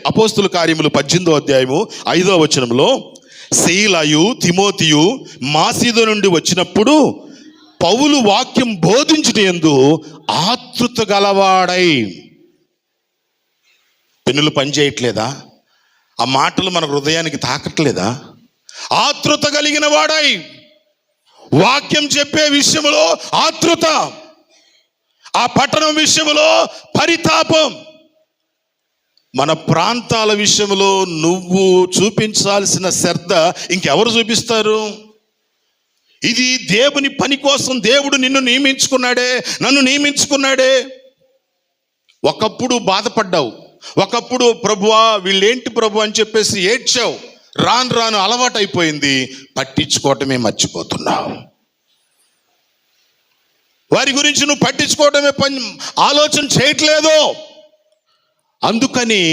అపోస్తుల కార్యములు 18వ అధ్యాయము 5వ వచనంలో, శీలయు తిమోతియు మాసిదో నుండి వచ్చినప్పుడు పౌలు వాక్యం బోధించుటయందు ఆతృత గలవాడై. పెన్నులు పనిచేయట్లేదా? ఆ మాటలు మన హృదయానికి తాకట్లేదా? ఆతృత కలిగిన వాడై, వాక్యం చెప్పే విషయంలో ఆతృత, ఆ పట్టణం విషయంలో పరితాపం. మన ప్రాంతాల విషయంలో నువ్వు చూపించాల్సిన శ్రద్ధ ఇంకెవరు చూపిస్తారు? ఇది దేవుని పని కోసం దేవుడు నిన్ను నియమించుకున్నాడే, నన్ను నియమించుకున్నాడే. ఒకప్పుడు బాధపడ్డావు, ఒకప్పుడు ప్రభువా వీళ్ళేంటి ప్రభు అని చెప్పేసి ఏడ్చావు. రాను రాను అలవాటు అయిపోయింది, పట్టించుకోవటమే మర్చిపోతున్నావు. వారి గురించి నువ్వు పట్టించుకోవటమే ఆలోచన చేయట్లేదు. అందుకని